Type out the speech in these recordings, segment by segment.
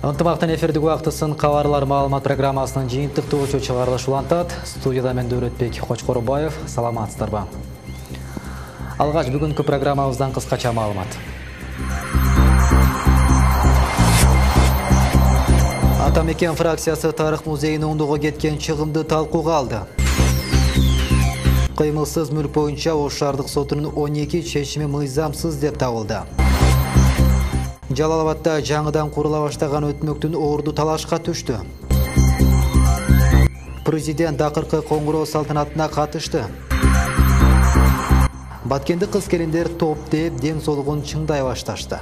Ынтымақтан эфирдік уақытысын қаварлар маалымат программасының жиынтық тоғычу чығарылыш улантат. Студияда мен Дөрөтбек Қочқорубаев. Саламатсыздар ба. Алғаш бүгінгі программамыздан қысқаша маалымат. Атамекен фракциясы тарих музейінің оңдығы кеткен шығымды талқуға алды. Қимылсыз мүлк бойынша Ош шаардык сотунун 12 чечими мыйзамсыз деп табылды. Жалалабадда жаңыдан курула баштаган өтмөктүн орду талашка түштү. Президент акыркы коңгуроо салтанатына катышты. Баткенде кыз-келиндер топ деп дем солугун чыңдай башташты.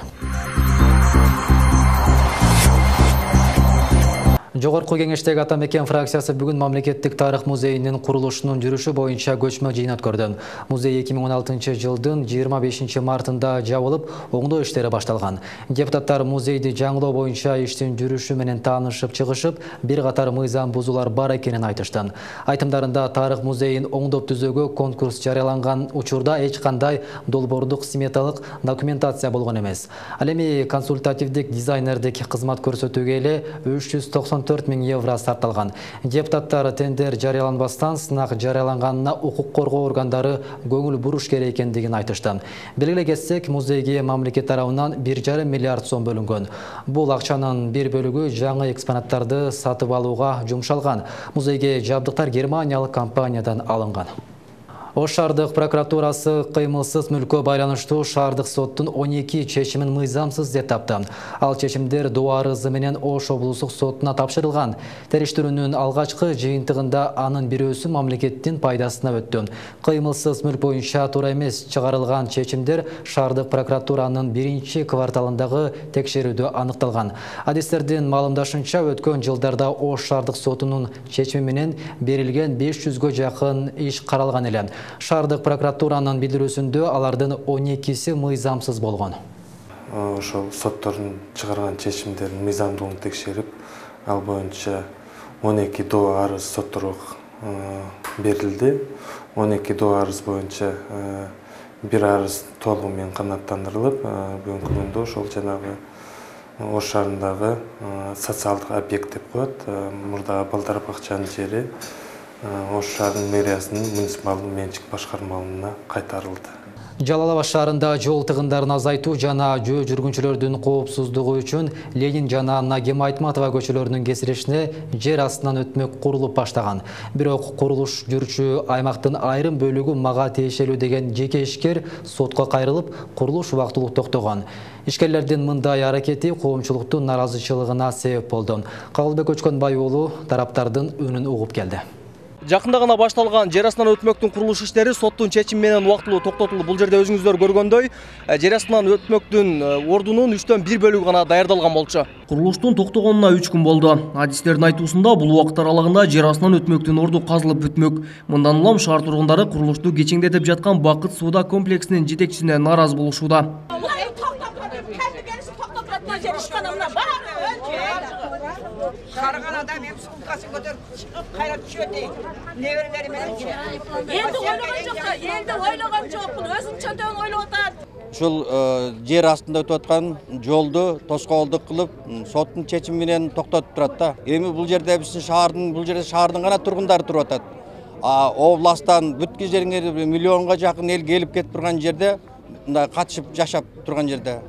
Жогорку кеңештеги Атамекен фракциясы бүгүн мамлекеттик тарых музейинин курулушунун жүрүшү боюнча көчмө жыйын өткөрдү. Музей 2016 жылдын 25 мартында жабылып, оңдоо иштери башталган. Депутаттар музейди жаңылоо боюнча иштин жүрүшү менен таанышып чыгышып, бир катар мыйзам бузуулар бар экенин айтышты. Айтымдарында тарых музейин оңдоп түзүүгө конкурс жарыяланган учурда эч кандай долбоордук сметалык документация болгон эмес. Ал эми консультативдик дизайнердик кызмат көрсөтүүгө эле 394 000 евро сарталган. Депутаттар тендер жарыяланбастан сынак жарыяланганына укук коргоо органдары көңүл буруш керек экендигин айтышты. Белгилей кетсек, музейге мамлекет тарабынан 1,5 миллиард сом бөлүнгөн. Бул акчанын бир бөлүгү жаңы экспонаттарды сатып алууга жумшалган. Музейге жабдыктар германиялык компаниядан алынган. Ош шаардык прокуратурасы кыймылсыз мүлккө байланыштуу шаардык соттун 12 чечимин мыйзамсыз деп тапты. Ал чечимдер доо арызы менен Ош облустук сотуна тапшырылган. Териштирүүнүн алгачкы жыйынтыгында анын бирөөсү мамлекеттин пайдасына өттү. Кыймылсыз мүлк боюнча туура эмес чыгарылган чечимдер шаардык прокуратуранын биринчи кварталындагы текшерүүдө аныкталган. Адистердин маалымдашынча, өткөн жылдарда Ош шаардык сотунун чечими менен берилген 500гө жакын иш каралган эле. Шаардык прокуратуранын билдирүүсүндө алардын 12си мыйзамсыз болгон. Ошол соттордун чыгарган чечимдерин мыйзамдуулугун текшерип, ал боюнча 12 доо арыз сотторго берилди. 12 доо арыз боюнча бир арыз толугу менен канааттандырылып, бүгүнкү күндө ошол жанагы Ош шаарындагы социалдык объект деп коет, мурдагы балдар бакчанын жери Ош шаарынын мэриясынын муниципалдык менчик башкармалыгына кайтарылды. Жалалабад шаарында жол тыгындарын азайтуу жана жөө жүргүнчүлөрдүн коопсуздугу үчүн Ленин жана Нагим Айтматова көчөлөрүнүн кесилишине жер астынан өтмөк курулуп баштаган. Бирок курулуш жүрчү аймактын айрым бөлүгү мага тиешелүү деген жеке ишкер сотко кайрылып, курулуш убактылуу токтогон. Ишкерлердин мындай аракети коомчулуктун наразычылыгына себеп болду. Кабылбек Өчкөнбай уулу тараптардын үнүн угуп келди. Жакында гана башталган жер астынан өтмөктүн курулуш иштери соттун чечими менен убактылуу токтотулду. Бул жерде өзүңүздөр көргөндөй, жер астынан өтмөктүн ордунун 3/4 бөлүгү гана даярдалган болчу. Курулуштун токтогонуна 3 күн болду. Адистердин айтуусунда бул убакыт аралыгында жер астынан өтмөктүн орду казылып бүтмөк. Мындан улам шаар тургундары курулушту кечеңдетип жаткан Бакыт сууда комплексинин жетекчисине нааразы болушууда. Қараған адам ем сумкасын көтеріп шығып қайрат түседі. Неберлері менен жүреді. Енді ойлаған жоқпын, өзім чөтен ойлап отыр. Ушул жер астында өтүп аткан жолду тоскоолдук кылып, соттун чечими менен токтотуп турат да. Эми бул жерде биздин шаардын гана тургундары туруп атат. Областан бүткүл жериңер миллионго жакын эл келип кетип турган жерде, мындай катышып жашап турган жерде,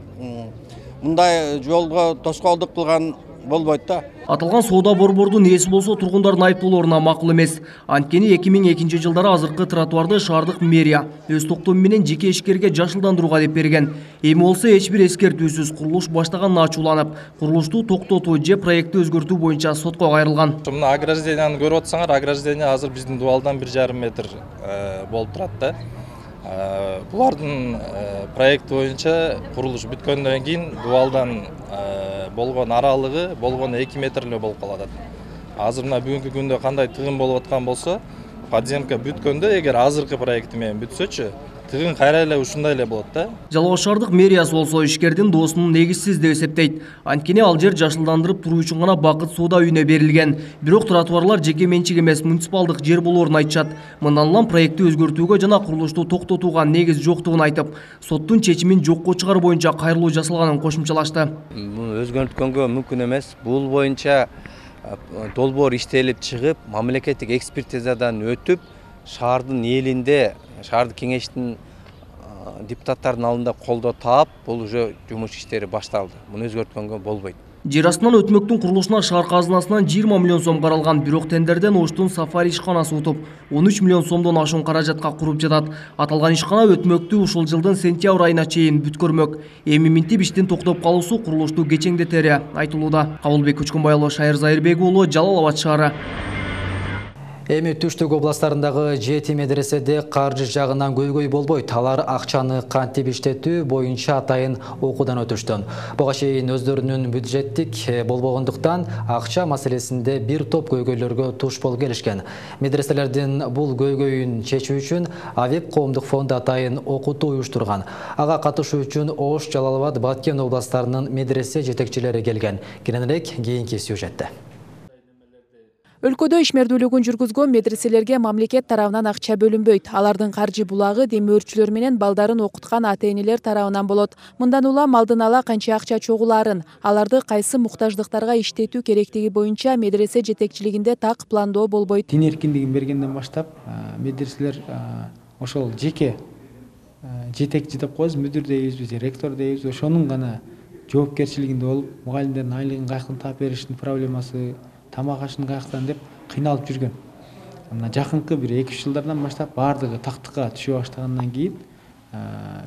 мындай жолго тоскоолдук кылган болбойт да. Аталган соода борбордун ээси болсо тургундардын айыптоолоруна макул эмес. Анткени 2002 жылдары азыркы тротуарды шаардык мэрия өз токтому менен жеке ишкерге жашылдандырууга деп берген. Эми болсо эч бир эскертүүсүз курулуш баштаганына ачууланып, курулушту токтотуу же проектти өзгөртүү боюнча сотко кайрылган. Мына огражденияны көрүп атсаңар, ограждение азыр биздин дубалдан 1,5 метр болуп турат да. Булардын проекти боюнча курулуш бүткөндөн кийин дубалдан болгон аралыгы болгон 2 метр эле болуп калат. Азыр мына бүгүнкү күндө кандай тыгын болуп аткан болсо, подземка бүткөндө эгер азыркы проекти менен бүтсөчү, тыгын кайра эле ушундай эле болот да. Жалал шаардык мэриясы болсо ишкердин доосунун негизсиз деп эсептейт. Анткени ал жер жашылдандырып туруу үчүн гана Бакыт соода үйүнө берилген. Бирок тротуарлар жеке менчик эмес, муниципалдык жер болоорун айтышат. Мындан улам проектти өзгөртүүгө жана курулушту токтотууга негиз жоктугун айтып, соттун чечимин жокко чыгаруу боюнча кайрылуу жасалганын кошумчалашты. Муну өзгөрткөнгө мүмкүн эмес. Бул боюнча долбоор иштелип чыгып, мамлекеттик экспертизадан өтүп, шаардын элинде, шаардык кеңештин депутаттардын алдында колдоо таап, бул уже жумуш иштери башталды. Муну өзгөрткөнгө болбойт. Жер астынан өтмөктүн курулушуна шаар казынасынан 20 миллион сом каралган, бирок тендерден Оштун сафари ишканасы утуп, 13 миллион сомдон ашуун каражатка куруп жатат. Аталган ишкана өтмөктү ушул жылдын сентябрь айына чейин бүткөрмөк. Эми минтип иштин токтоп калуусу курулушту кечеңдетери айтылууда. Кабылбек Көчкөнбай уулу, Шайыр Зайырбек уулу, Жалал Абад шаары. Эми түштүк областарындагы 7 медреседе каржы жагынан көйгөй болбойт. Алар акчаны кантип иштетүү боюнча атайын окуудан өтүштү. Буга чейин өздөрүнүн бюджеттик болбогондуктан акча маселесинде бир топ көйгөйлөргө туш болуп келишкен. Медреселердин бул көйгөйүн чечүү үчүн Авеп коомдук фонду атайын окутуу уюштурган. Ага катышуу үчүн Ош, Жалал Абад, Баткен областарынын медресе жетекчилери келген. Кененирээк кийинки сюжетте. Өлкөдө ишмердүүлүгүн жүргүзгөн медреселерге мамлекет тарабынан акча бөлүнбөйт. Алардын каржы булагы демөөрчүлөр менен балдарын окуткан ата-энелер тарабынан болот. Мындан улам алдын ала канча акча чогулаарын, аларды кайсы муктаждыктарга иштетүү керектиги боюнча медресе жетекчилигинде так пландоо болбойт. Дин эркиндигин бергенден баштап медреселер ошол жеке жетекчи деп коебуз, мүдүр дейбиз, ректор дейбиз, ошонун гана жоопкерчилигинде болуп, мугалимдердин айлыгын каяктан таап бериштин проблемасы, тамак ашын каяктан деп кыйналып жүргөн. Мына жакынкы бир 2-3 жылдардан баштап баардыгы тактыкка түшө баштагандан кийин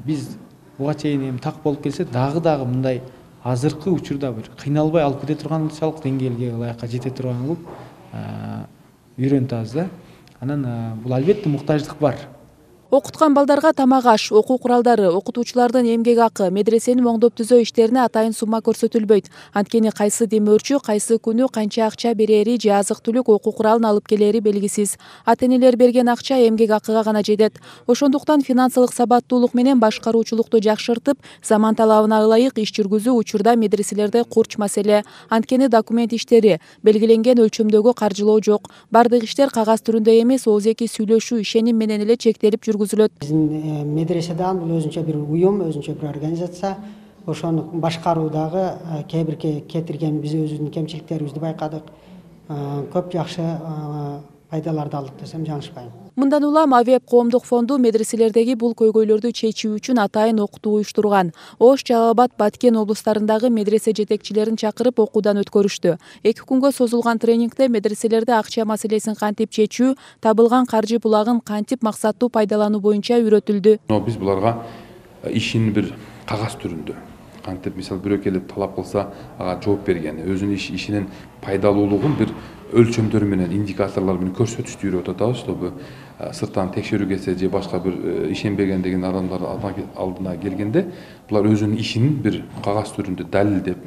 биз буга чейин эми так болуп келсе, дагы мындай азыркы учурда бир кыйналбай алып кете турганчалык деңгээлге ылайыкка жете турган кылып үйрөнүп атабыз да. Анан бул албетте муктаждык бар. Окуткан балдарга тамак аш, окуу куралдары, окутуучулардын эмгек акы, медресенин оңдоп түзөө иштерине атайын сумма көрсөтүлбөйт. Анткени кайсы демөөрчү кайсы күнү канча акча берери же азык-түлүк окуу куралын алып келери белгисиз. Ата-энелер берген акча эмгек акыга гана жетет. Ошондуктан финансылык сабаттуулук менен башкаруучулукту жакшыртып, заман талабына ылайык иш жүргүзүү учурда медреселерде курч маселе. Анткени документ иштери, белгиленген өлчөмдөгү каржылоо жок. Бардык иштер кагаз түрүндө эмес, ооздеги сүйлөшүү, ишеним менен эле чектелип жүргүзүлөт. Биздин медреседен бул өзүнчө бир уюм, өзүнчө бир организация. Ошону башкаруудагы кээ бир кетирген биз өзүбүздүн кемчиликтерибизди байкадык. Көп жакшы пайдаларды алдык десем жаңылышпайм. Мындан улам Авеп коомдук фонду медреселердеги бул көйгөйлөрдү чечүү үчүн атайын окутуу уюштурган. Ош, Жалал Абад, Баткен облустарындагы медресе жетекчилерин чакырып окуудан өткөрүштү. 2 күнгө созулган тренингде медреселерде акча маселесин кантип чечүү, табылган каржы булагын кантип максаттуу пайдалануу боюнча үйрөтүлдү. Биз буларга ишин бир кагаз түрүндө кантип, мисалы бирөө келип талап кылса, ага жооп бергени, өзүнүн ишинин пайдалуулугун бир өлчөмдөр менен, индикаторлор менен көрсөтүштү үйрөтүп атабыз, чтобы сырттан текшерүү келсе же башка бир ишенбеген деген адамдар алдына келгенде, булар өзүнүн ишинин бир кагаз түрүндө далилдеп,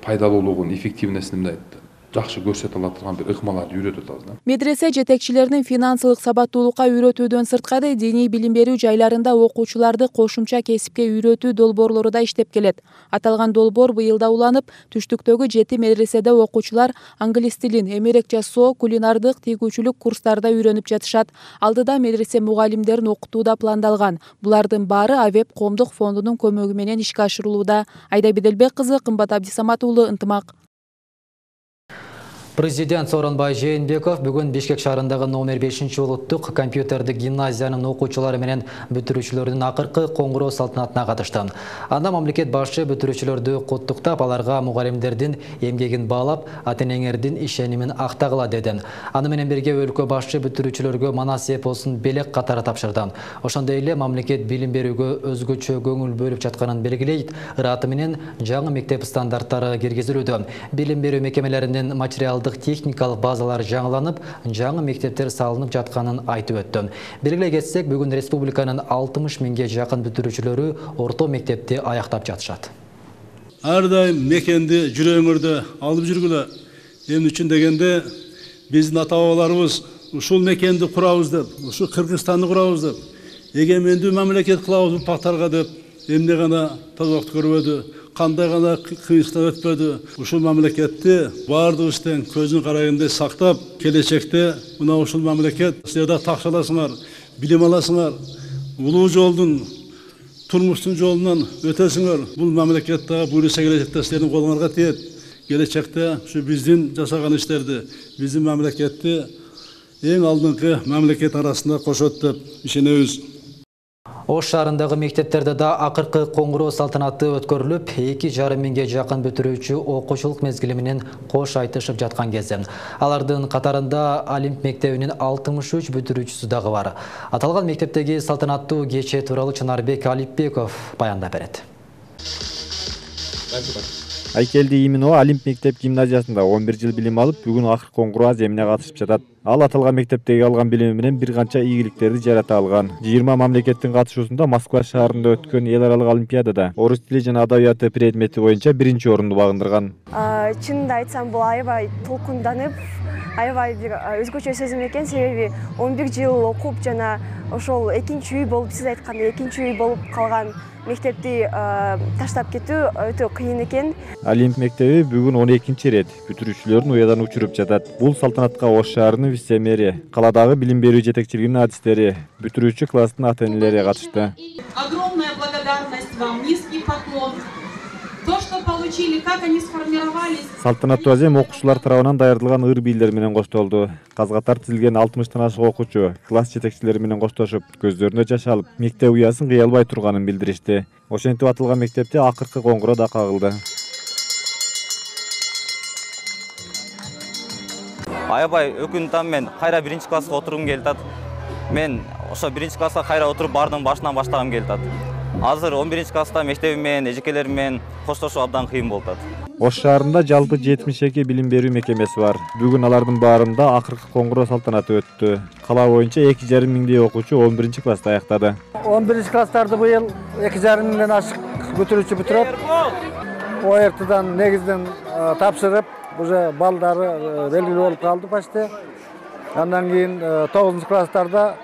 пайдалуулугун, эффективностун мындай жакшы көрсөтө ала турган бир ыкмаларды үйрөтүп атабыз. Медресе жетекчилеринин финансылык сабаттуулукка үйрөтүүдөн сырткары диний билим берүү жайларында окуучуларды кошумча кесипке үйрөтүү долбоорлору да иштеп келет. Аталган долбоор быйылда уланып, түштүктөгү 7 медреседе окуучулар англис тилин, эмерек жасоо, кулинардык, тийгүүчүлүк курстарда үйрөнүп жатышат. Алдыда медресе мугалимдерин окутуу да пландалган. Булардын баары Авеп коомдук фондунун көмөгү менен ишке ашырылууда. Айда Беделбек кызы, Кымбат Абдисамат уулу, Ынтымак. Президент Сооронбай Жээнбеков бүгін Бишкек шаарындагы номер 5 улуттук компьютердик гимназиянын окуучулары менен бүтүрүүчүлөрдүн акыркы коңгуроо салтанатына катышты. Анда мамлекет башы бүтүрүүчүлөрдү куттуктап, аларга мугалимдердин эмгегин баалап, ата-энеңердин ишенимин актагыла деди. Аны менен бирге өлкө башы бүтүрүүчүлөргө манас эпосун белек катары тапшырды. Ошондой эле мамлекет билим берүүгө өзгөчө көңүл бөлүп жатканын белгилейт. Ыраты менен жаңы мектеп стандарттары киргизилүүдө. Билим берүү мекемелеринин материал техникалык базалар жаңыланып, жаңы мектептер салынып жатканын айтып өттү. Белгилей кетсек, бүгүн республиканын 60 миңге жакын бүтүрүүчүлөрү орто мектепти аяктап жатышат. Ар дайым мекенди жүрөңөрдө алып жүргүлө. Эмне үчүн дегенде, биздин ата-бабаларыбыз ушул мекенди курабыз деп, ушу Кыргызстанды курабыз деп, егемендүү мамлекет кылабыз пактарга деп эмне гана тазалык көрбөдү, кандай гана кыйынчылык өтпөдү. Ушул мамлекетти баардыгыбыздын көзүн карайгындай сактап, келечекте мына ушул мамлекет силер такша аласыңар, билим аласыңар, улуу жолдун турмуштун жолунан өтөсүңөр. Бул мамлекетте буюрса келечекте силердин колуңарга тиет. Келечекте ушу биздин жасаган иштерди, биздин мамлекетти эң алдыңкы мамлекет арасында кошот деп ишенебиз. Ош шаарындагы мектептерде да акыркы коңгуроо салтанаты өткөрүлүп, 2,5 миңге жакын бүтүрүүчү окуучулук мезгили менен кош айтышып жаткан кезде. Алардын катарында Олимп мектебинин 63 бүтүрүүчүсү дагы бар. Аталган мектептеги салтанаттуу кече тууралуу Чынарбек Алипбеков баяндап берет. Айкелди Иминова Олимп мектеп гимназиясында 11 жыл билим алып, бүгүн акыркы коңгуроо аземине катышып жатат. Ал аталган мектептеги алган билими менен бир канча ийгиликтерди жарата алган. 20 мамлекеттин катышуусунда Москва шаарында өткөн эл аралык олимпиадада орус тили жана адабияты предмети боюнча 1-чи орунду багындырган. Чынында айтсам, бул аябай толкунданып, аябай бир өзгөчө сезим экен, себеби 11 жыл окуп жана ошол экинчи үй болуп, сиз айткандай экинчи үй болуп калган мектепти таштап кетүү өтө кыйын экен. Олимп мектеби бүгүн 12-чи рет бүтүрүүчүлөрүн уядан учуруп жатат. Бул салтанатка Ош шаарынын вице-мэри, каладагы билим берүү жетекчилигинин адистери, бүтүрүүчү класстын ата-энелери катышты. Огромная благодарность вам, низкий поклон. То, что получили, как они сформировались. Салтанаттуу азем окуучулар тарабынан даярдалган ыр бийлер менен коштолду. Казгатар тизилген 60тан ашык окуучу класс жетекчилери менен коштошуп, көздөрүнө жаш алып, мектеп уясын кыялбай турганын билдиришти. Ошентип атылган мектепте акыркы коңгуроо да кагылды. Аябай өкүнүп мен кайра 1-чи класска отургум келип. Мен ошо 1-чи класска кайра отуруп бардын башынан баштагым келип. Азыр 11-чи класста мектебим менен, эжекелерим менен коштошуу абдан кыйын болуп атат. Ош шаарында жалпы 72 билим берүү мекемеси бар. Бүгүн алардын баарында акыркы коңгуроо салтанаты өттү. Кала боюнча 2,5 миңдей окуучу 11-чи класста аяктады. 11-чи класстарды быйыл 2,5 миңден ашык бүтүрүүчү бүтүрөт. ОРТдан негизден тапшырып, уже балдары белгилүү болуп калды почти. Андан кийин 9-чы класстарда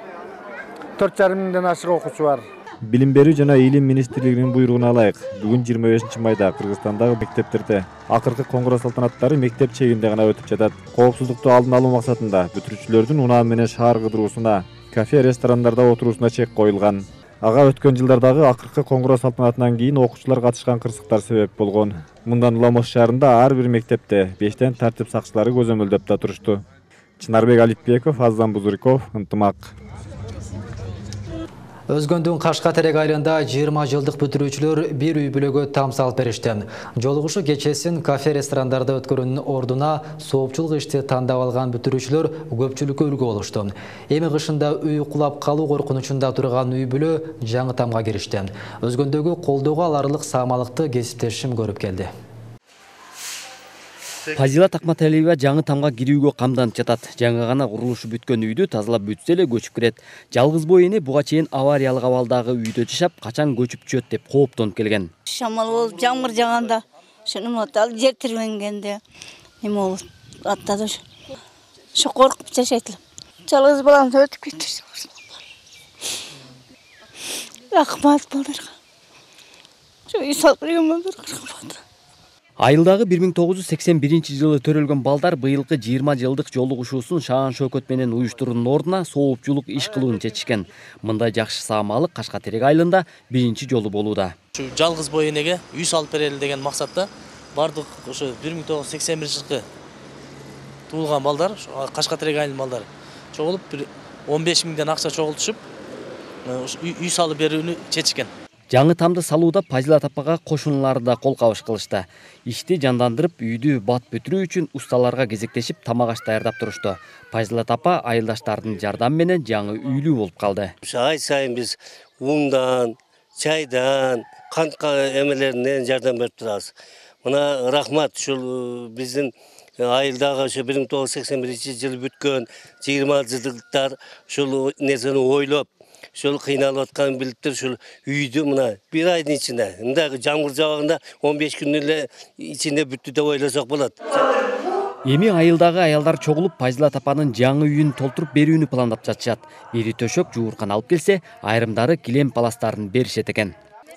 4,5 миңден ашык окуучу бар. Билим берүү жана илим министрлигинин буйругуна ылайык, бүгүн 25 майда Кыргызстандагы мектептерде акыркы коңгуроо салтанаттары мектеп чегинде гана өтүп жатат. Коопсуздукту алдын алуу максатында бүтүрүүчүлөрдүн унаан менен шаар кыдыруусуна, кафе, ресторандарда отуруусуна чек коюлган. Ага өткөн жылдардагы акыркы коңгуроо салтанатынан кийин окуучулар катышкан кырсыктар себеп болгон. Мындан улам Ош шаарында ар бир мектепте 5тен тартип сакчылары көзөмөлдөп да турушту. Чынарбек Алипбеков, Азам Бузуриков, Ынтымак. Өзгөндүн Кашка Терек айылында 20 жылдык бүтүрүүчүлөр бир үй бүлөгө там салып беришти. Жолугушуу кечесин кафе ресторандарда өткөрүүнүн ордуна соопчулук ишти тандап алган бүтүрүүчүлөр көпчүлүккө үлгү болушту. Эми кышында үй кулап калуу коркунучунда турган үй бүлө жаңы тамга киришти. Өзгөндөгү колдоого аларлык саамалыкты кесиптешим көрүп келди. Фазилат Акматалиева жаңы тамга кирүүгө камданып жатат. Жаңы гана курулушу бүткөн үйдү тазалап бүтсө эле көчүп кирет. Жалгыз бой эне буга чейин авариялык абалдагы үйдө жашап, качан көчүп түшөт деп кооптонуп келген. Шамал болуп, жамгыр жаганда, шуну атал жер тирбенгенде эме болот. Аттады. Шу коркуп жашайт элем. Жалгыз баламды өтүп кетти. Рахмат балдарга. Шу үй салып берген балдарга рахмат. Айылдагы 1981 жылы төрөлгөн балдар быйылкы 20 жылдык жолугушуусун Шаан Шөкөт менен уюштуруунун ордуна соопчулук иш кылууну чечишкен. Мындай жакшы саамалык Кашка Терек айылында 1-чи жолу болууда. Жалгыз бой энеге үй салып берели деген максатта бардык ошо 1981 жылкы туулган балдар, Кашка Терек айылынын балдары чогулуп 15 миңден акча чогултушуп үй салып берүүнү чечишкен. Жаңы тамды салууда Фазилат апага кошуналары да кол кабыш кылышты. Ишти жандандырып, үйдү бат бүтүрүү үчүн усталарга кезектешип тамак аш даярдап турушту. Фазилат апа айылдаштардын жардамы менен жаңы үйлүү болуп калды. Ай сайын биз ундан, чайдан, кантка эмелеринен жардам берип турабыз. Мына рахмат ушул биздин айылдагы ошо 1981 жылы бүткөн 20 жылдыктар ушул нерсени ойлоп шул кыйналып атканын билип туруп ушул үйдү мына бир айдын ичинде мындай жамгыр жабагында 15 күн эле ичинде бүттү деп ойлосок болот. Эми айылдагы аялдар чогулуп Пазилат апанын жаңы үйүн толтуруп берүүнү пландап жатышат. Бири төшөк жууркан алып келсе, айрымдары килем паластарын беришет экен.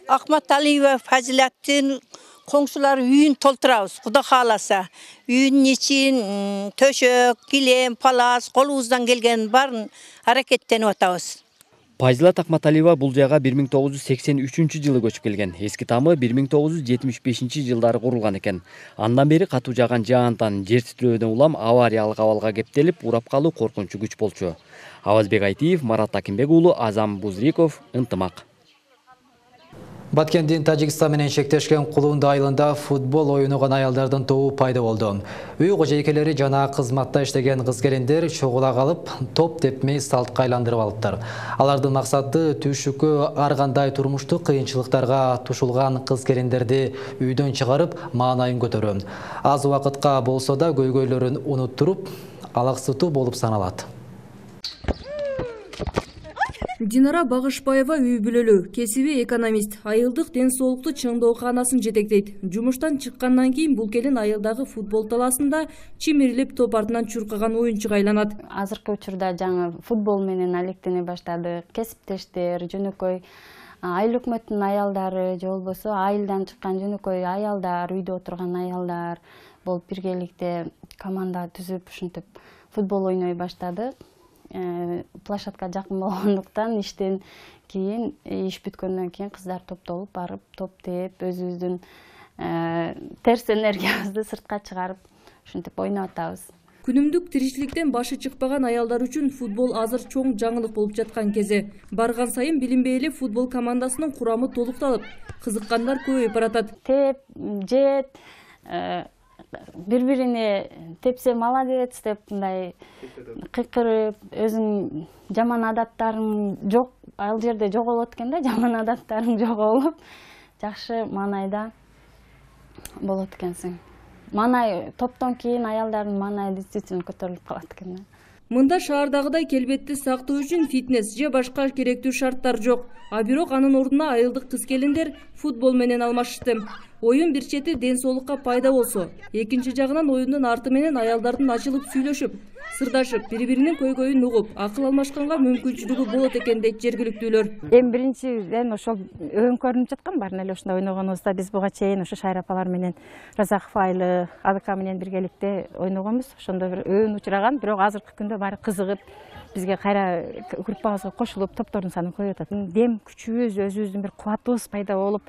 Акмат Алиева Фазилаттын коңшулары үйүн толтурабыз, Куда кааласа. Үйүнүн ичин төшөк, килем, палас, колубуздан келген барын аракеттенип атабыз. Пазилат Акматалиева бул жайга 1983 жылы көчүп келген. Эски тамы 1975 жылдары курулган экен. Андан бери катуу жааган жаантан жер титирөөдөн улам авариялык абалга кептелип, урап калуу коркунучу күч болчу. Авазбек Айтиев, Марат Акимбек уулу, Азам Бузриков, Ынтымак. Баткендин Тажикстан менен шектешкен Кулунда айылында футбол оюнуган аялдардын тобу пайда болду. Үй кожойкелери жана кызматта иштеген кыз-келиндер чогула калып, топ тепмей салтка айландырып алыптыр. Алардын максаты түшүккө ар кандай турмуштук кыйынчылыктарга тушулган кыз-келиндерди үйдөн чыгарып, маанайын көтөрүү. Аз убакытка болсо да көйгөйлөрүн унуттуруп, алаксытуу болуп саналат. Динара Багышбаева үй бүлөлүү, кесиби экономист, айылдык ден соолукту чыңдоо каанаасын жетектейт. Жумуштан чыккандан кийин бул келин айылдагы футбол талаасында чимирилип топ артынан чуркаган оюнчуга айланат. Азыркы учурда жаңы футбол менен алектене баштады. Кесиптештер, жөнөкөй айыл өкмөттүн аялдары, же болбосо айылдан чыккан жөнөкөй аялдар, үйдө отурган аялдар болуп биргеликте команда түзүп, ушинтип футбол ойной баштадык. Площадка жакын болгондуктан иштен кийин, иш бүткөндөн кийин кыздар топтолуп барып, топ теп, өзүбүздүн терс энергиябызды сыртка чыгарып, ушинтип ойноп атабыз. Күнүмдүк тиричиликтен башы чыкпаган аялдар үчүн футбол азыр чоң жаңылык болуп жаткан кези. Барган сайын билинбей эле футбол командасынын курамы толукталып, кызыккандар көбөйүп баратат. Теп, жет, бири-бирине тепсе молодец деп мындай кыйкырып, өзүң жаман адаттарың жок, ал жерде жоголот экен да, жаман адаттарың жоголуп, жакшы маанайда болот экенсиң. Маанай топтон кийин аялдардын маанайы действительно көтөрүлүп калат экен. Мында шаардагыдай келбетти сактоо үчүн фитнес же башка керектүү шарттар жок. А бирок анын ордуна айылдык кыз-келиндер футбол менен алмашышты. Оюн бир чети ден соолукка пайда болсо, экинчи жагынан оюндун арты менен аялдардын ачылып сүйлөшүп, сырдашып, бири-биринин көйгөйүн угуп, акыл алмашканга мүмкүнчүлүгү болот экен дейт жергиликтүүлөр. Эми биринчиден ошол өңкөрүнүп жаткан бар эле ушундай ойногонубузда биз буга чейин ошо Шайра апалар менен Разаков айылы, АДК менен биргеликте ойногонбуз. Ошондо бир өөн учураган, бирок азыркы күндө баары кызыгып, бизге кайра группабызга кошулуп, топтордун саны көбөйүп атат. Дем күчүбүз, өзүбүздүн бир кубатыбыз пайда болуп,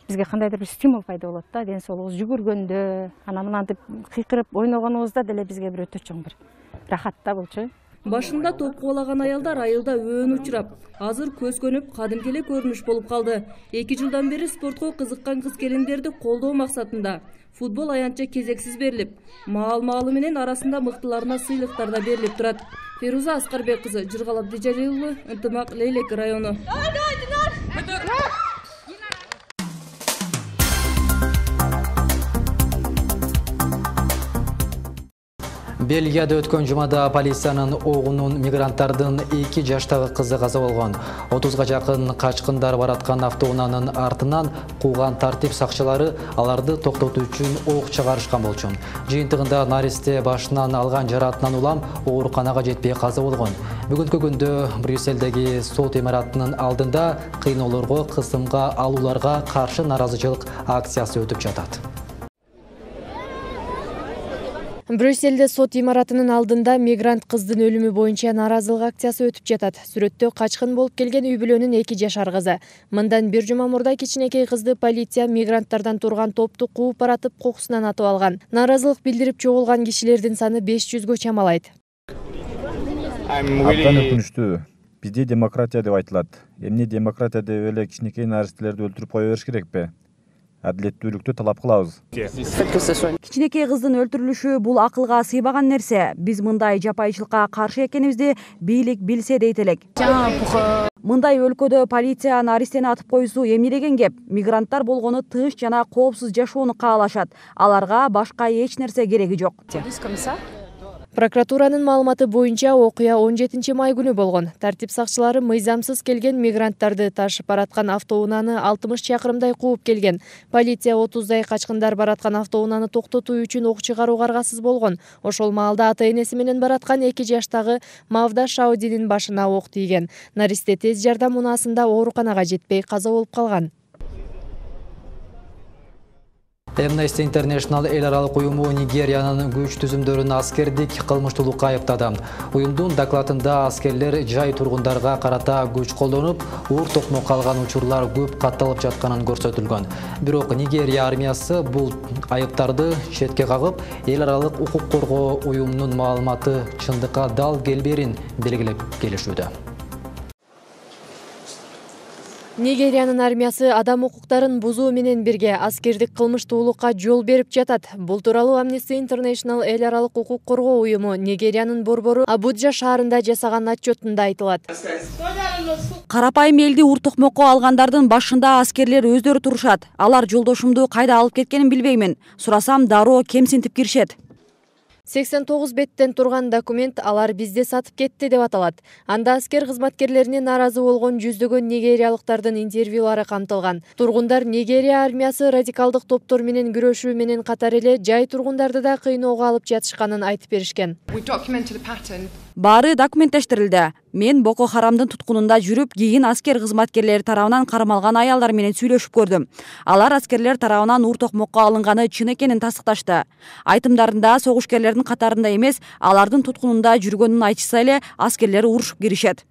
бизге кандайдыр бир стимул пайда болот да, ден соолугубуз жүгүргөндө, анан деп кыйкырып ойногонубузда деле бизге бир өтө чоң бир рахат да болчу. Башында топ кубалаган аялдар айылда өөн учурап, азыр көз көнүп, кадимки эле көрүнүш болуп калды. 2 жылдан бери спортко кызыккан кыз-келиндерди колдоо максатында футбол аянтча кезексиз берилип, маал-маалы менен арасында мыктыларына сыйлыктар да берилип турат. Феруза Аскарбек кызы, Жыргал Абдижалил, Ынтымак, Лейлек району. Бельгияда өткөн жумада полициянын огунун мигранттардын 2 жаштагы кызы каза болгон. 30га жакын качкындар бараткан автоунаанын артынан кууган тартип сакчылары аларды токтотуу үчүн ок чыгарышкан болчу. Жыйынтыгында наристе башынан алган жаратынан улам ооруканага жетпей каза болгон. Бүгүнкү күндө Брюсселдеги сот имаратынын алдында кыйноолорго, кысымга алууларга каршы наразычылык акциясы өтүп жатат. Брюсселде сот имаратынын алдында мигрант кыздын өлүмү боюнча наразылык акциясы өтүп жатат. Сүрөттө качкын болуп келген үй бүлөнүн 2 жашар кызы. Мындан бир жума мурда кичинекей кызды полиция мигранттардан турган топту кууп баратып кокусунан атып алган. Наразылык билдирип жоголган кишилердин саны 500гө чамалайт. Абдан өкүнүчтүү. Бизде демократия деп айтылат. Эмне демократия деп эле кичинекей наристелерди өлтүрүп кое бериш керекпи? Адилеттүүлүктү талап кылабыз. Кичинекей кыздын өлтүрүлүшү бул акылга сыйбаган нерсе. Биз мындай жапайчылыкка каршы экенибизди бийлик билсе дейт элек. Мындай өлкөдө полиция наристени атып коюусу эмне деген кеп? Мигранттар болгону тынч жана коопсуз жашоону каалашат. Аларга башка эч нерсе кереги жок. Прокуратуранын маалыматы боюнча окуя 17 май күнү болгон. Тартип сакчылары мыйзамсыз келген мигранттарды ташып бараткан автоунааны 60 чакырымдай кууп келген. Полиция 30дай качкындар бараткан автоунааны токтотуу үчүн ок чыгарууга аргасыз болгон. Ошол маалда ата-энеси менен бараткан 2 жаштагы Мавда Шаудинин башына ок тийген. Наристе тез жардам унаасында ооруканага жетпей каза болуп калган. Amnesty International эл аралык уюму Нигериянын күч түзүмдөрүн аскердик кылмыштуулукка айыптады. Уюмдун докладында аскерлер жай тургундарга карата күч колдонуп, уур токмок алган учурлар көп катталып жатканын көрсөтүлгөн. Бирок Нигерия армиясы бул айыптарды четке кагып, эл аралык укук коргоо уюмунун маалыматы чындыкка дал келберин белгилеп келишүүдө. Нигериянын армиясы адам укуктарын бузуу менен бирге аскердик кылмыштуулукка жол берип жатат. Бул тууралуу Amnesty International эл аралык укук коргоо уюму Нигериянын борбору Абуджа шаарында жасаган отчетунда айтылат. Карапайым элди ур токмокко алгандардын башында аскерлер өздөрү турушат. Алар жолдошумду кайда алып кеткенин билбеймин. Сурасам дароо кемсинтип киришет. 89 беттен турган документ алар бизде сатып кетти деп аталат. Анда аскер кызматкерлерине наразы болгон жүздөгөн нигериялыктардын интервьюлары камтылган. Тургундар Нигерия армиясы радикалдык топтор менен күрөшүү менен катар эле жай тургундарды да кыйноого алып жатышканын айтып беришкен. Баары документтештирилди. Мен Боко Харамдын туткунунда жүрүп, кийин аскер кызматкерлери тарабынан кармалган аялдар менен сүйлөшүп көрдүм. Алар аскерлер тарабынан ур токмокко алынганы чын экенин тастыкташты. Айтымдарында согушкерлердин катарында эмес, алардын туткунунда жүргөнүн айтышса эле аскерлер урушуп киришет.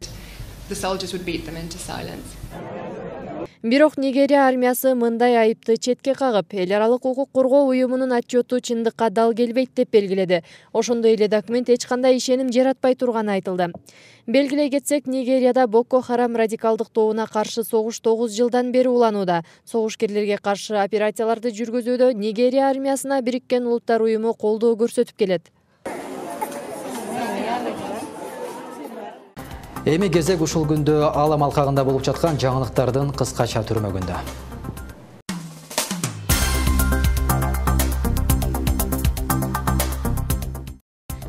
Бирок Нигерия армиясы мындай айыпты четке кагып, эл аралык укук коргоо уюмунун отчету чындыкка дал келбейт деп белгиледи. Ошондой эле документ эч кандай ишеним жаратпай турганы айтылды. Белгилей кетсек, Нигерияда Боко Харам радикалдык тобуна каршы согуш 9 жылдан бери уланууда. Согушкерлерге каршы операцияларды жүргүзүүдө Нигерия армиясына Бириккен Улуттар уюму колдоо көрсөтүп келет. Эми кезек ушул күндө Алам алкагында болуп жаткан жаңылыктардын кыскача түрмөгүндө.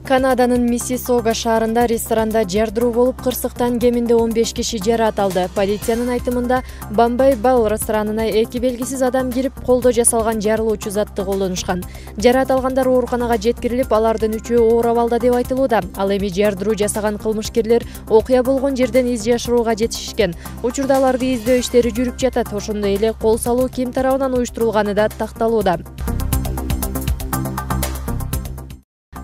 Канаданын Миссисога шаарында ресторанда жардыруу болуп, кырсыктан кеминде 15 киши жараат алды. Полициянын айтымында Бомбей Бал ресторанына эки белгисиз адам кирип, колдо жасалган жарылуучу затты колдонушкан. Жараат алгандар ооруканага жеткирилип, алардын 3-өө оор абалда деп айтылууда. Ал эми жардыруу жасаган кылмышкерлер окуя болгон жерден из жашырууга жетишишкен. Учурда аларды издөө иштери жүрүп жатат. Ошондой эле кол салуу ким тарабынан уюштурулганы да такталууда.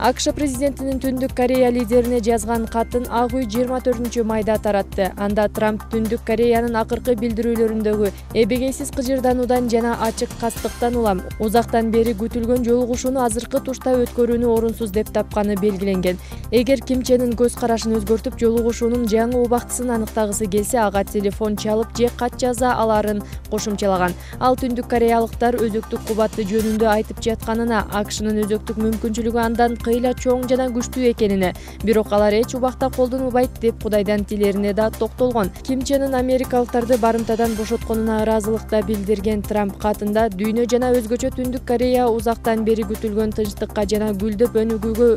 АКШ президентинин Түндүк Корея лидерине жазган катын Ак үй 24 майда таратты. Анда Трамп Түндүк Кореянын акыркы билдирүүлөрүндөгү эбегейсиз кыжырдануудан жана ачык кастыктан улам узактан бери күтүлгөн жолугушууну азыркы тушта өткөрүүнү орунсуз деп тапканы белгиленген. Эгер Ким Ченин көз карашын өзгөртүп жолугушуунун жаңы убактысын аныктагысы келсе, ага телефон чалып же кат жаза аларын кошумчалаган. Ал Түндүк Кореялыктар өзөктүк кубаты жөнүндө айтып жатканына, АКШнын өзөктүк мүмкүнчүлүгү андан кыйла чоң жана күчтүү экенине, бирок алар эч убакта колдонбойт деп Кудайдан тилерине да токтолгон. Ким Ченин америкалыктарды барымтадан бошотконуна ыраазылыкта билдирген Трамп катында дүйнө жана өзгөчө Түндүк Корея узактан бери күтүлгөн тынчтыкка жана гүлдөп өнүгүүгө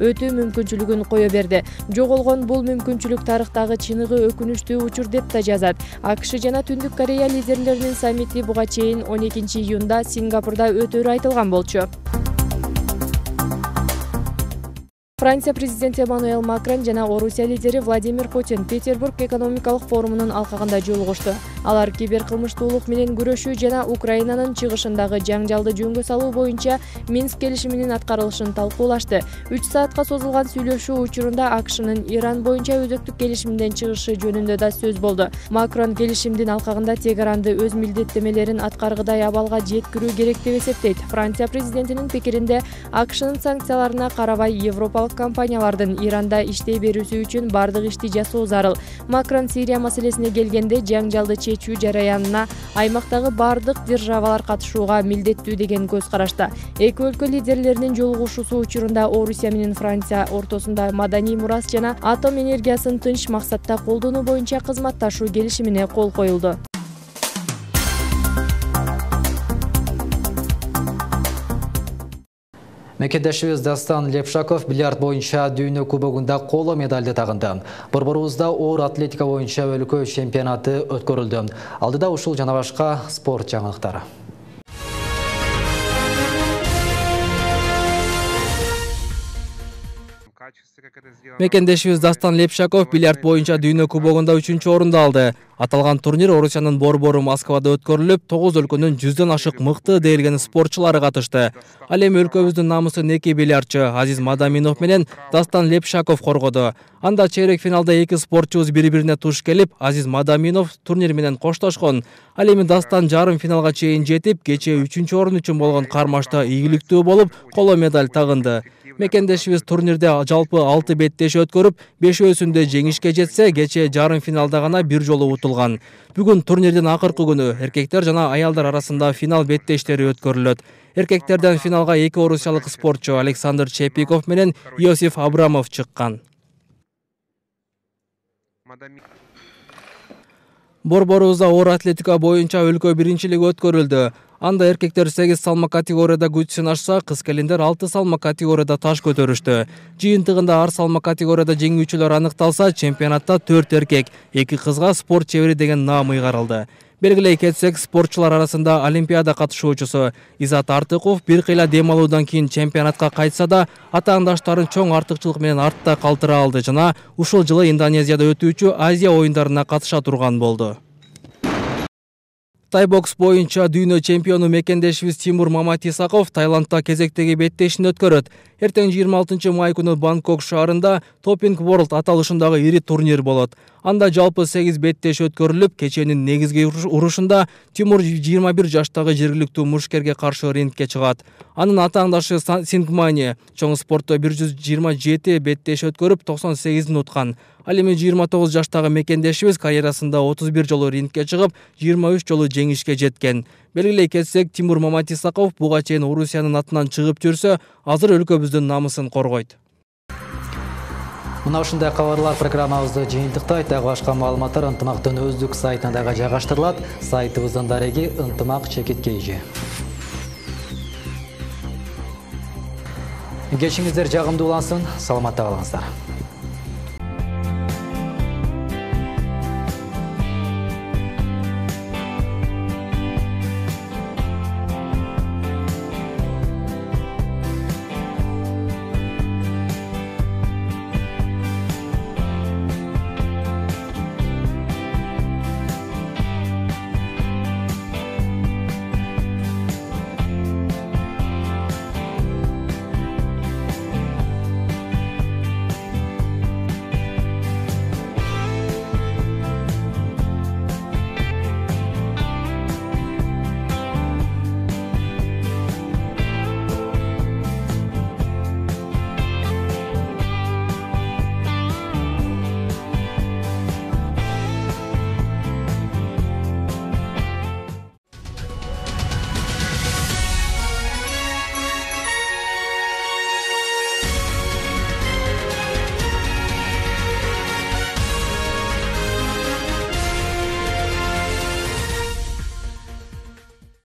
өтүү мүмкүнчүлүгүн кое берди. Жоголгон бул мүмкүнчүлүк тарыхтагы чыныгы өкүнүчтүү учур деп да жазат. АКШ жана Түндүк Корея лидерлеринин саммити буга чейин 12 июнда Сингапурда өтөрү айтылган болчу. Франция президенти Эммануэл Макрон жана Орусия лидери Владимир Путин Петербург экономикалык форумунун алкагында жолугушту. Алар киберкылмыштуулук менен күрөшүү жана Украинанын чыгышындагы жаңжалды жөнгө салуу боюнча Минск келишиминин аткарылышын талкуулашты. 3 саатка созулган сүйлөшүү учурунда АКШнын Иран боюнча өзөктүк келишимден чыгышы жөнүндө да сөз болду. Макрон келишимдин алкагында Тегеранды өз милдеттемелерин аткаргыдай абалга жеткирүү керек деп эсептейт. Франция президентинин пикиринде АКШнын санкцияларына карабай Европалык компаниялардын Иранда иштей берүүсү үчүн бардык ишти жасоо зарыл. Макрон Сирия маселесине келгенде жаңжалды чечүү жараянына аймактагы бардык державалар катышууга милдеттүү деген көз карашта. Эки өлкө лидерлеринин жолугушуусу учурунда Орусия менен Франция ортосунда маданий мурас жана атом энергиясын тынч максатта колдонуу боюнча кызматташуу келишимине кол коюлду. Мекендешибиз Дастан Лепшаков бильярд боюнча дүйнө кубогунда коло медалды тагынды. Борборубузда оор атлетика боюнча өлкө чемпионаты өткөрүлдү. Алдыда ушул жана башка спорт жаңылыктары. Мекендешибиз Дастан Лепшаков бильярд боюнча дүйнө кубогунда 3-чү орунду алды. Аталган турнир Орусиянын борбору Москвада өткөрүлүп, 9 өлкөнүн 100дөн ашык мыкты дээлген спортчулары катышты. Ал эми өлкөбүздүн намысын 2 бильярдчы Азиз Мадаминов менен Дастан Лепшаков коргоду. Анда чейрек финалда 2 спортчубуз бири-бирине туш келип, Азиз Мадаминов турнир менен коштошкон. Ал эми Дастан жарым финалга чейин жетип, кечээ 3-чү орун үчүн болгон кармашта ийгиликтүү болуп, коло медаль тагынды. Мекендешибиз турнирде жалпы 6 беттеши өткөрүп, 5-өсүндө жеңишке жетсе, кечээ жарым финалда гана бир жолу утулган. Бүгүн турнирдин акыркы күнү эркектер жана аялдар арасында финал беттештери өткөрүлөт. Эркектерден финалга 2 орусиялык спортчу Александр Чепиков менен Иосиф Абрамов чыккан. Борборубузда оор атлетика боюнча өлкө биринчилиги өткөрүлдү. Анда эркектер 8 салмак категорияда күч сынашса, кыз келиндер 6 салмак категорияда таш көтөрүштү. Жыйынтыгында ар салмак категорияда жеңүүчүлөр аныкталса, чемпионатта 4 эркек, 2 кызга спорт чебери деген наам ыйгарылды. Белгилей кетсек, спортчулар арасында Олимпиада катышуучусу Изат Артыков бир кыйла дем алуудан кийин чемпионатка кайтса да, атаандаштарын чоң артыкчылык менен артта калтыра алды жана ушул жылы Индонезияда өтүүчү Азия оюндарына катыша турган болду. Тайбокс боюнча дүйнө чемпиону мекендешибиз Тимур Маматисаков Таиландда кезектеги беттешин өткөрөт. Эртең 26 май күнү Бангкок шаарында Topping World аталышындагы ири турнир болот. Анда жалпы 8 беттеш өткөрүлүп, кеченин негизги урушунда Тимур 21 жаштагы жергиликтүү мушкерге каршы рингке чыгат. Анын атаандашы Сингмани чоң спортто 127 беттеш өткөрүп, 98-ин уткан. Ал эми 29 жаштагы мекендешибиз карьерасында 31 жолу рингке чыгып, 23 жолу жеңишке жеткен. Белгилей кетсек, Тимур Маматисаков буга чейин Орусиянын атынан чыгып жүрсө, азыр өлкөбүздүн намысын коргойт. Мына ушундай кабарлар программабызды жыйынтыктайт. Дагы башка маалыматтар ынтымактын өздүк сайтында жайгаштырылат. Сайтыбыздын дареги ынтымак.kg. Кечиңиздер жагымдуу улансын, саламатта калыңыздар.